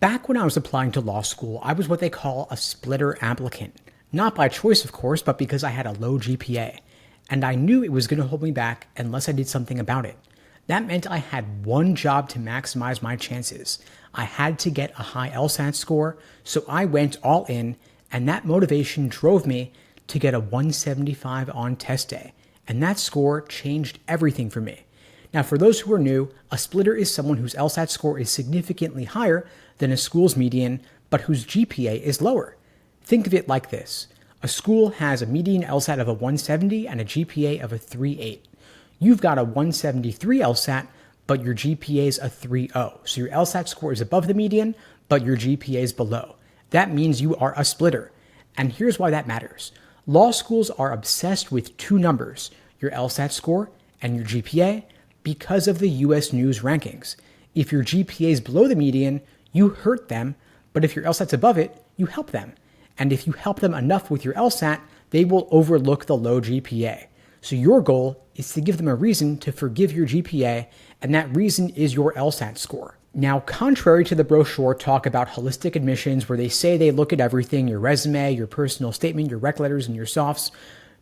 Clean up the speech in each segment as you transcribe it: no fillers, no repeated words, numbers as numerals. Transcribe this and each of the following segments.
Back when I was applying to law school, I was what they call a splitter applicant. Not by choice, of course, but because I had a low GPA. And I knew it was going to hold me back unless I did something about it. That meant I had one job to maximize my chances. I had to get a high LSAT score, so I went all in, and that motivation drove me to get a 175 on test day. And that score changed everything for me. Now, for those who are new, a splitter is someone whose LSAT score is significantly higher than a school's median, but whose GPA is lower. Think of it like this. A school has a median LSAT of a 170 and a GPA of a 3.8. You've got a 173 LSAT, but your GPA is a 3.0. So your LSAT score is above the median, but your GPA is below. That means you are a splitter. And here's why that matters. Law schools are obsessed with two numbers, your LSAT score and your GPA, because of the US News rankings. If your GPA is below the median, you hurt them, but if your LSAT's above it, you help them. And if you help them enough with your LSAT, they will overlook the low GPA. So your goal is to give them a reason to forgive your GPA, and that reason is your LSAT score. Now, contrary to the brochure talk about holistic admissions where they say they look at everything, your resume, your personal statement, your rec letters, and your softs,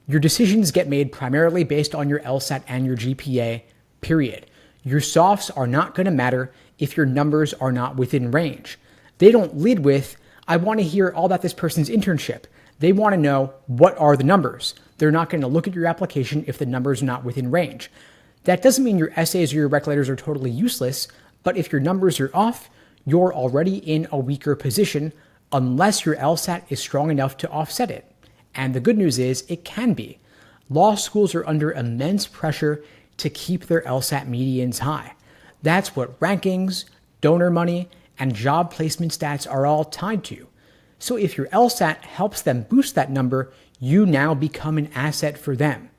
your decisions get made primarily based on your LSAT and your GPA, period. Your softs are not going to matter if your numbers are not within range. They don't lead with, I want to hear all about this person's internship. They want to know, what are the numbers? They're not going to look at your application if the numbers are not within range. That doesn't mean your essays or your rec letters are totally useless, but if your numbers are off, you're already in a weaker position unless your LSAT is strong enough to offset it. And the good news is, it can be. Law schools are under immense pressure to keep their LSAT medians high. That's what rankings, donor money, and job placement stats are all tied to. So if your LSAT helps them boost that number, you now become an asset for them.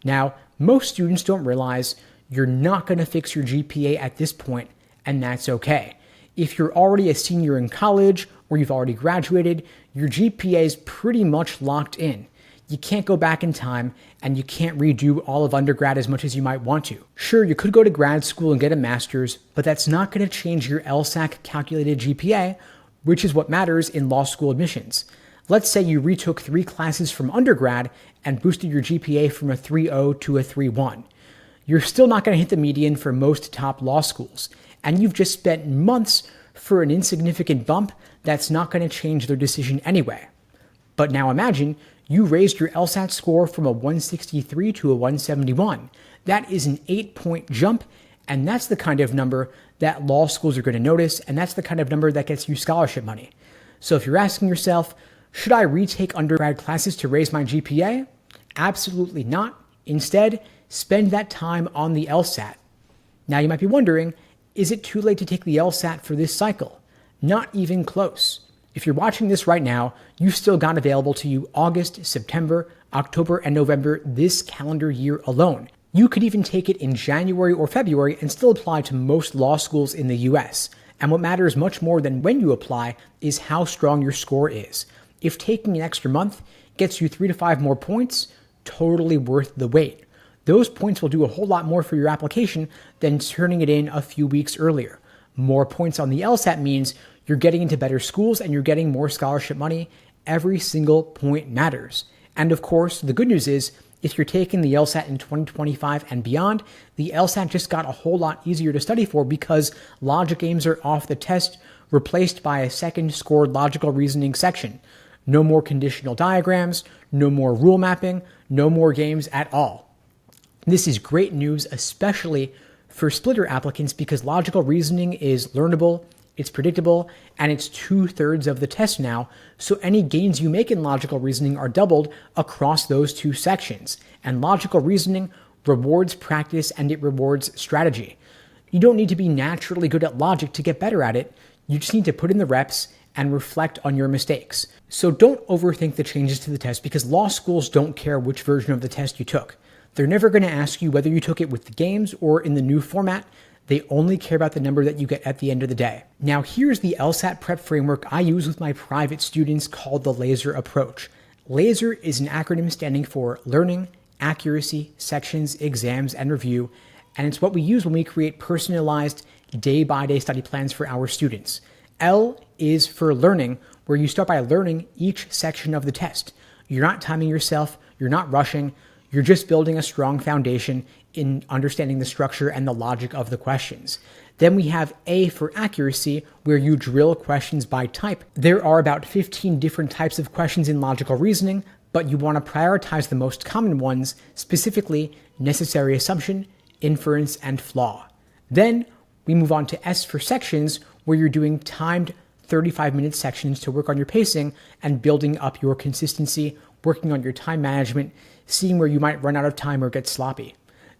Now, most students don't realize you're not going to fix your GPA at this point, and that's okay. If you're already a senior in college or you've already graduated, your GPA is pretty much locked in. You can't go back in time, and you can't redo all of undergrad as much as you might want to. Sure, you could go to grad school and get a master's, but that's not going to change your LSAC calculated GPA, which is what matters in law school admissions. Let's say you retook 3 classes from undergrad and boosted your GPA from a 3.0 to a 3.1. You're still not going to hit the median for most top law schools, and you've just spent months for an insignificant bump that's not going to change their decision anyway. But now imagine you raised your LSAT score from a 163 to a 171. That is an 8-point jump, and that's the kind of number that law schools are going to notice, and that's the kind of number that gets you scholarship money. So if you're asking yourself, should I retake undergrad classes to raise my GPA? Absolutely not. Instead, spend that time on the LSAT. Now you might be wondering, is it too late to take the LSAT for this cycle? Not even close. If you're watching this right now, you've still got available to you August, September, October, and November this calendar year alone. You could even take it in January or February and still apply to most law schools in the US. And what matters much more than when you apply is how strong your score is. If taking an extra month gets you 3 to 5 more points, totally worth the wait. Those points will do a whole lot more for your application than turning it in a few weeks earlier. More points on the LSAT means you're getting into better schools and you're getting more scholarship money. Every single point matters. And of course, the good news is, if you're taking the LSAT in 2025 and beyond, the LSAT just got a whole lot easier to study for because logic games are off the test, replaced by a second scored logical reasoning section. No more conditional diagrams, no more rule mapping, no more games at all. This is great news, especially for splitter applicants, because logical reasoning is learnable, it's predictable, and it's 2/3 of the test now, so any gains you make in logical reasoning are doubled across those 2 sections. And logical reasoning rewards practice and it rewards strategy. You don't need to be naturally good at logic to get better at it, you just need to put in the reps and reflect on your mistakes. So don't overthink the changes to the test, because law schools don't care which version of the test you took. They're never going to ask you whether you took it with the games or in the new format. They only care about the number that you get at the end of the day. Now here's the LSAT prep framework I use with my private students called the LASER approach. LASER is an acronym standing for Learning, Accuracy, Sections, Exams, and Review, and it's what we use when we create personalized day-by-day study plans for our students. L is for learning, where you start by learning each section of the test. You're not timing yourself, you're not rushing, you're just building a strong foundation in understanding the structure and the logic of the questions. Then we have A for accuracy, where you drill questions by type. There are about 15 different types of questions in logical reasoning, but you want to prioritize the most common ones, specifically necessary assumption, inference, and flaw. Then we move on to S for sections, where you're doing timed 35-minute sections to work on your pacing and building up your consistency, working on your time management, seeing where you might run out of time or get sloppy.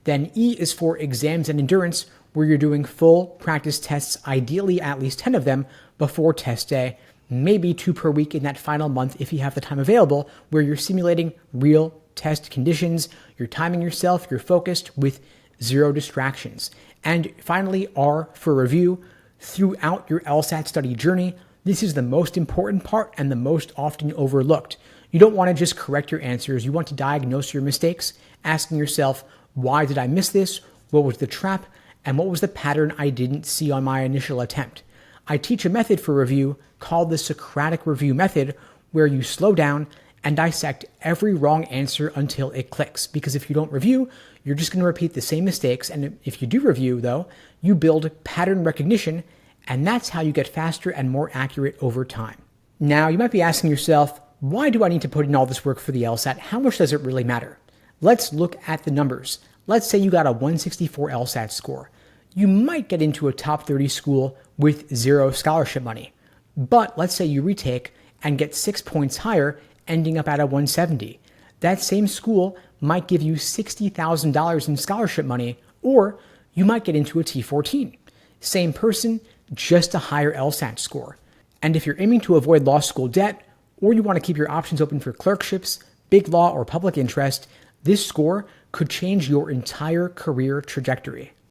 Then E is for exams and endurance, where you're doing full practice tests, ideally at least 10 of them before test day, maybe 2 per week in that final month if you have the time available, where you're simulating real test conditions, you're timing yourself, you're focused with 0 distractions. And finally, R for review. Throughout your LSAT study journey, this is the most important part and the most often overlooked. You don't want to just correct your answers. You want to diagnose your mistakes, asking yourself, why did I miss this? What was the trap? And what was the pattern I didn't see on my initial attempt? I teach a method for review called the Socratic review method, where you slow down and dissect every wrong answer until it clicks. Because if you don't review, you're just going to repeat the same mistakes. And if you do review, though, you build pattern recognition, and that's how you get faster and more accurate over time. Now, you might be asking yourself, why do I need to put in all this work for the LSAT? How much does it really matter? Let's look at the numbers. Let's say you got a 164 LSAT score. You might get into a top 30 school with 0 scholarship money. But let's say you retake and get 6 points higher, ending up at a 170. That same school might give you $60,000 in scholarship money, or you might get into a T14. Same person, just a higher LSAT score. And if you're aiming to avoid law school debt, or you want to keep your options open for clerkships, big law, or public interest, this score could change your entire career trajectory.